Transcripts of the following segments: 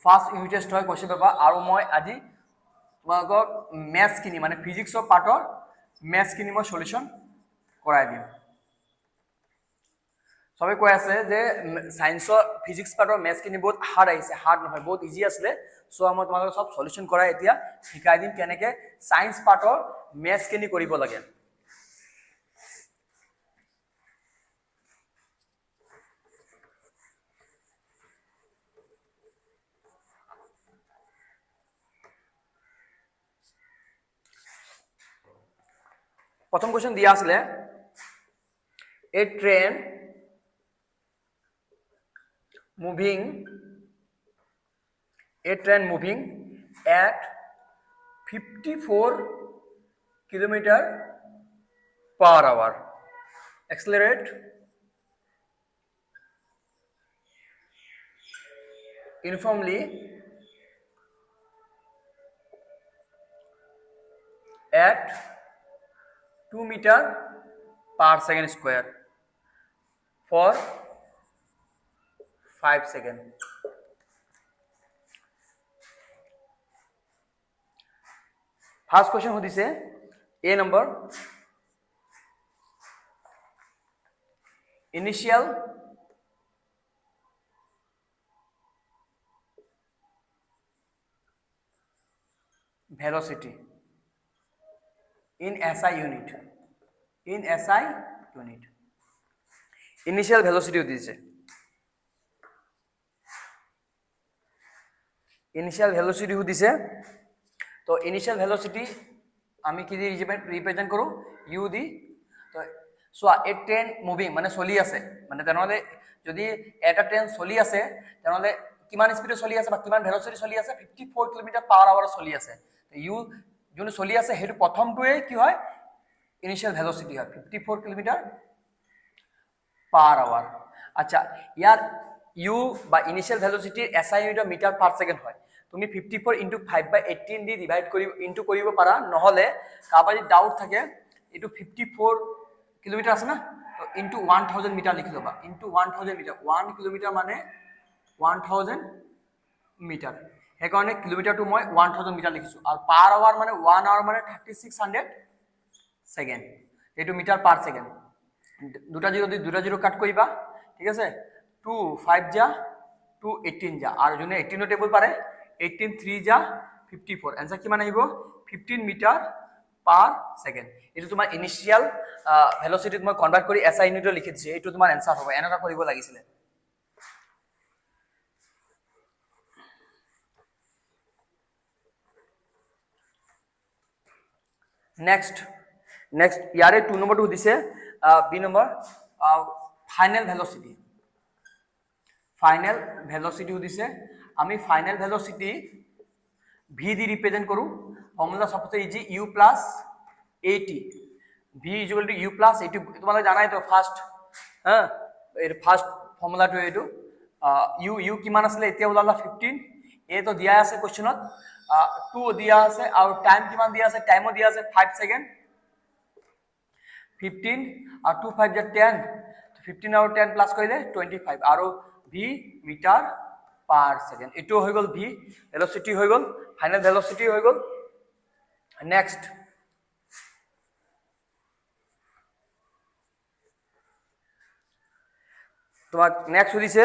First unit test হয় question paper আৰু মই আজি তোমালোকক মেথছখিনি মানে ফিজিক্সৰ পাৰ্টৰ মেথছখিনি মই সলিউশ্যন কৰাই দিম সবে কৈ আছে যে সায়েন্সৰ ফিজিক্স পাৰ্টৰ মেথছখিনি বহুত হাৰ্ড আহিছে হাৰ্ড নহয় বহুত ইজি আছিলে সো মই তোমালোকক সব সলিউশ্যন কৰাই এতিয়া শিকাই দিম কেনেকৈ সায়েন্স পাৰ্টৰ মেথছখিনি কৰিব লাগে प्रथम क्वेश्चन दिया आছিলে a train moving at 54 kilometer per hour accelerate uniformly at 2 meter per second square for 5 seconds. First question होती से A number initial velocity in SI unit initial velocity होती से initial velocity होती से तो initial velocity আমি কি দি represent করো u দি তো সো এ ট্রেন মুভিং মানে চলি আছে মানে তেনেহলে যদি এটা ট্রেন চলি আছে তেনেহলে কিমান স্পিডে চলি আছে বা কিমান ভেলোসিটি চলি আছে 54 কিলোমিটার পার আওয়ার চলি আছে তো ইউ যোন চলি আছে হেতু প্ৰথমটোৱে কি হয় ইনিশিয়াল ভেলোসিটি হয় 54 কিলোমিটার পার আওয়ার আচ্ছা ইয়ার ইউ বা ইনিশিয়াল ভেলোসিটিৰ SI unit metre per second হয় তুমি 54 into 5/18 দি ডিভাইড কৰি ইনটু কৰিব পাৰা নহলে কাবাৰি ডাউট থাকে এটো 54 কিলোমিটার আছে না তো ইনটু 1000 মিটার লিখি লবা ইনটু 1000 মিটার 1 কিলোমিটার মানে 1000 মিটার হে কাৰণে কিলোমিটার টু মই 1000 মিটার লিখিছো আৰু পার আওয়ার মানে 1 আওয়ার মানে 3600 সেকেন্ড এটো মিটার পার সেকেন্ড দুটা জিরো কাট কৰিবা ঠিক আছে 2 5 যা 2 18 যা আর জনে 18 টেবল পারে 18 3 যা 54 आंसर কিমান আহিব 15 মিটার পার সেকেন্ড এটো তোমাৰ ইনিশিয়াল ভেলোসিটিত মই কনভার্ট কৰি এসআই ইউনিট লিখি দিছে এটো তোমাৰ आंसर হ'ব এনেকা কৰিব লাগিছিল नेक्स्ट यारे 2 नंबर टू दिसे बी नंबर फाइनल वेलोसिटी दिसे आमी फाइनल वेलोसिटी v দি रिप्रेजेंट करू फॉर्मूला सबसे easy u plus at v equal to u plus at তোমালে জানাই তো ফার্স্ট হ্যাঁ এর ফার্স্ট ফর্মুলা তো এটো u কিমান আসলে এতিয়া ওলালা 15 এ তো দিয়া আছে কোশ্চেনত 2 দিয়া আছে আর টাইম কিমান দিয়া আছে টাইমও দিয়া আছে 5 সেকেন্ড 15 আর 2 5 যা 10 তো 15 আর 10 প্লাস কইলে 25 আর v মিটার পার সেকেন্ড এটো হৈ গল v ভেলোসিটি হৈ গল ফাইনাল ভেলোসিটি হৈ গল নেক্সট তোমাক নেক্সট হইছে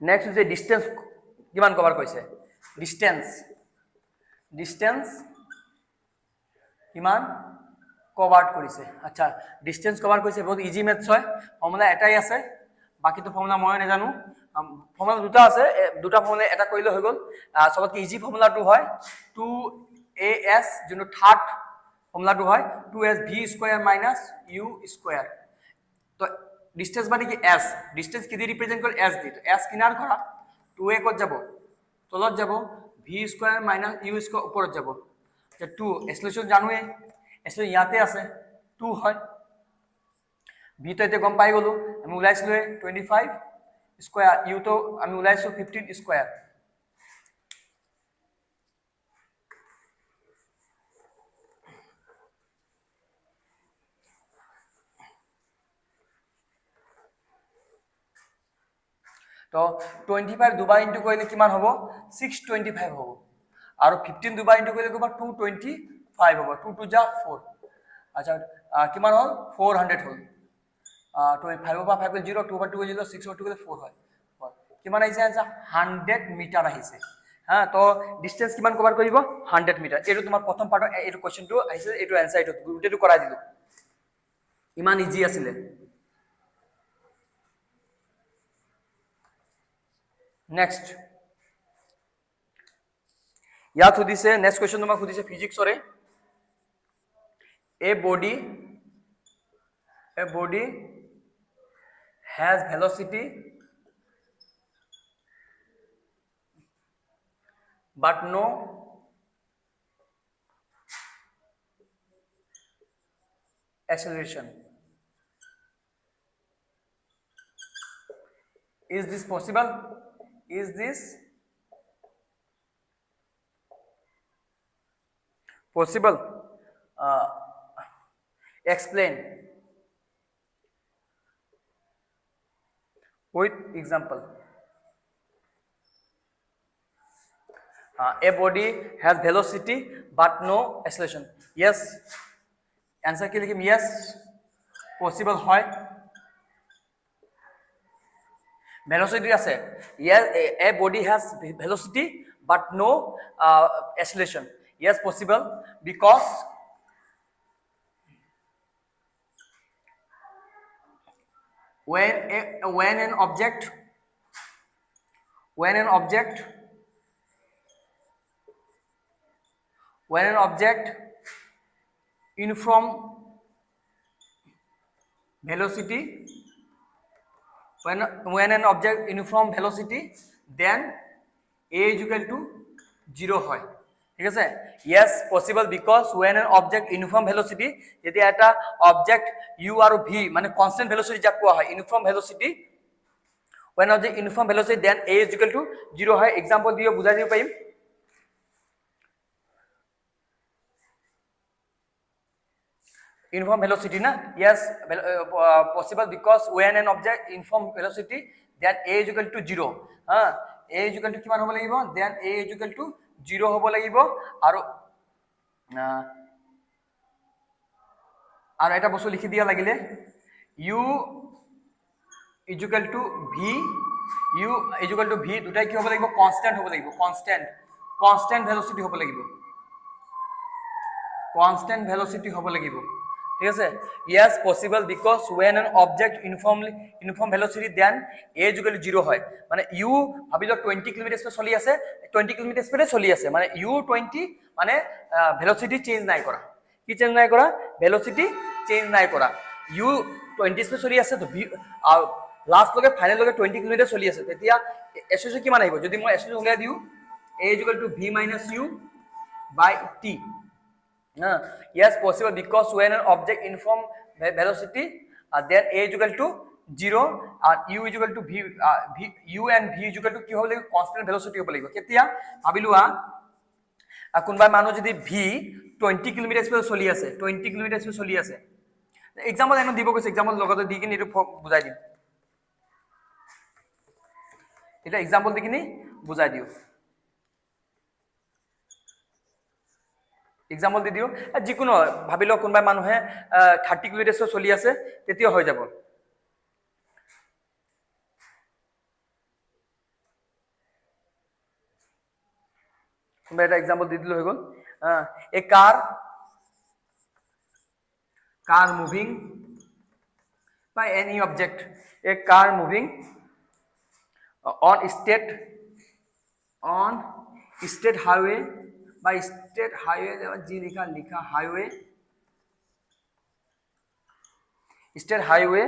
नेक्स्ट is distance কিমান কভার কৰিছে ডিসটেন্স কিমান কভার কৰিছে আচ্ছা ডিসটেন্স কভার কৰিছে বহুত ইজি মেথছ হয় ফর্মুলা এটাই আছে বাকি তো ফর্মুলা মই না জানো ফর্মুলা দুটা আছে দুটা ফর্মুলা এটা কইলে হৈ গল সবতকে ইজি ফর্মুলা টু হয় 2as যোনো থার্ড ফর্মুলা টু হয় 2s v square minus u square তো ডিসটেন্স মানে কি s ডিসটেন্স কি দি রিপ্রেজেন্ট করে s দি তো s কিনার করা 2a কত যাব তলত যাব v square minus u square উপৰত যাব যে 2 সলিউশন জানোৱে এসে ইয়াতে আছে 2 হয় v তো এতে গম পাই গলো আমি উলাইছিলো 25 স্কয়ার u তো আমি উলাইছো 15 স্কয়ার তো 25 দুবাৰ ইনটু কৰিলে কিমান হ'ব 625 হ'ব আৰু 15 দুবাৰ ইনটু কৰিলে কিমান 225 হ'ব 2 2 যা 4 আচ্ছা কিমান হ'ল 400 হ'ল 25 পৰা 5 0 2 2 0 6 2 4 হয় কিমান আহিছে আনসাৰ 100 মিটাৰ আহিছে হা তো ডিসটেন্স কিমান কভার কৰিব 100 মিটাৰ এটো তোমাৰ প্ৰথম পাৰ্টৰ এটো কোৱেশ্চনটো আহিছে এটো আনসাৰ এটো গুটেটো কৰাই দিলো ইমান ইজি আছিল নেক্সট ইয়াত সুধিছে নেক্সট কোৱেশ্চন তোমাক সুধিছে ফিজিক্সৰে a body has velocity but no acceleration. Is this possible? Is this possible? Explain with example. A body has velocity but no acceleration. Yes. Answer ke likhim yes. Possible hoy. Velocity ase. Yes, a body has velocity but no acceleration. Yes, possible because when an object uniform velocity when an object uniform velocity then a is equal to 0 হয় ঠিক আছে yes possible because when an object uniform velocity যদি এটা object u আৰু v মানে constant velocity যাক কোৱা হয় uniform velocity when object uniform velocity then a is equal to 0 হয় example দিও বুজাই দিব পাৰিম uniform velocity na yes possible because when an object uniform velocity then a is equal to 0 a is equal to কিমান হ'ব লাগিব then a is equal to 0 হ'ব লাগিব আৰু এটা বস্তু লিখি দিয়া লাগিলে u is equal to v দুটাই কি হ'ব লাগিব কনস্ট্যান্ট হ'ব লাগিব কনস্ট্যান্ট velocity হ'ব লাগিব constant velocity হ'ব লাগিব ঠিক আছে yes possible because when an object uniform velocity then a is equal to 0 হয় মানে u ভাবিলো 20 কিমি স্পিড চলি আছে 20 কিমি স্পিডে চলি আছে মানে u 20 মানে velocity চেঞ্জ নাই কৰা কি চেঞ্জ নাই কৰা velocity চেঞ্জ নাই কৰা u 20 স্পিড চলি আছে তো লাস্ট লগে ফাইনাল লগে 20 কিমি চলি আছে তেতিয়া এসএস কিমান আহিব যদি মই এসএস উলিয়াই দিও a is equal to v minus u by t yes possible because when an object uniform velocity then a is equal to 0 and u is equal to u and v is equal to কি হ'ব লাগিব constant velocity হ'ব লাগিব কেতিয়া ভাবিলো কোনবা মানুহ যদি v 20 কিমি স্পিড চলি আছে 20 কিমি স্পিড চলি আছে এক্সাম্পল এনে দিব কৈছে এক্সাম্পল লগতে দি কিনি এটো বুজাই দিম এটা এক্সাম্পল দি কিনি বুজাই দিও এক্সাম্পল দি দিও যিকোনো ভাবিলো কোনবা মানুহে 30 কিলোমিটাৰ চলি আছে তেতিয়া হৈ যাব কোনবা এটা এক্সাম্পল দি দিলো হৈ গল এ car moving by any object a car moving on state highway by state highway जी लिखा highway state highway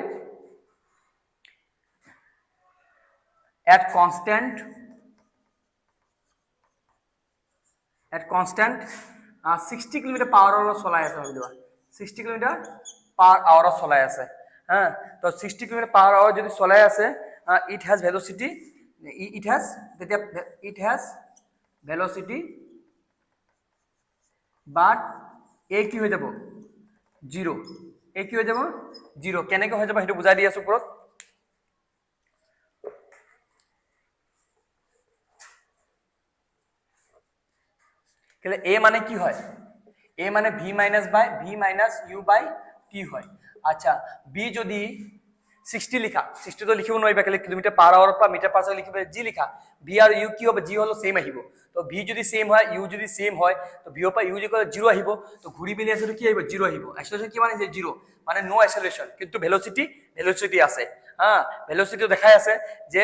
at constant 60 kilometre per hour চলাই আছে ভাবিবা 60 কিলোমিটার পার আওয়ার চলাই আছে হ্যাঁ তো 60 কিলোমিটার পার আওয়ার যদি চলাই আছে it has velocity but a কি হৈ যাব 0 a কি হৈ যাব 0 কেনেকৈ হৈ যাব হেতু বুজাই দি আছো ওপৰত কেলে এ মানে কি হয় এ মানে V minus you by T হয় আচ্ছা বি যদি 60 লিখা 60 তো লিখিব নোৱাৰিবা কেলে কিলোমিটাৰ পাৰ আৱাৰত বা মিটাৰ পাৰ ছেকেণ্ড লিখিব জি লিখা ভি আৰু ইউ কি হ'ব জি হলো সেম আহিব তো ভি যদি সেম হয় ইউ যদি সেম হয় তো ভি পৰা ইউ যদি 0 আহিব তো ঘূৰি মেলি আছে কি আহিব 0 আহিব এক্সেলাৰেশন কি মানে 0 মানে নো এক্সেলাৰেশন কিন্তু ভেলোসিটি আছে হা ভেলোসিটি দেখাই আছে যে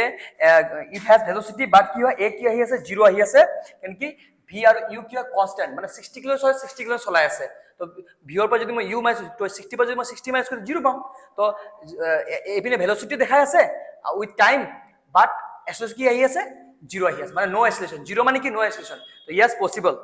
ইট হ্যাজ ভেলোসিটি বাট কি হয় এ কি আহি আছে 0 আহি আছে কেন কি ভি আৰু ইউ কি কনস্ট্যান্ট মানে 60 কিলো 60 কিলো চলাই আছে তো ভিৰ পৰা যদি মই ইউ মাইনাস তো 60 পৰা যদি মই 60 মাইনাস কৰি 0 পাম তো এইপিনে ভেলোসিটি দেখাই আছে উইথ টাইম বাট এক্সেলাৰেশন কি আহি আছে 0 আহি আছে মানে নো এক্সেলাৰেশন 0 মানে কি নো এক্সেলাৰেশন তো ইয়েস পসিবল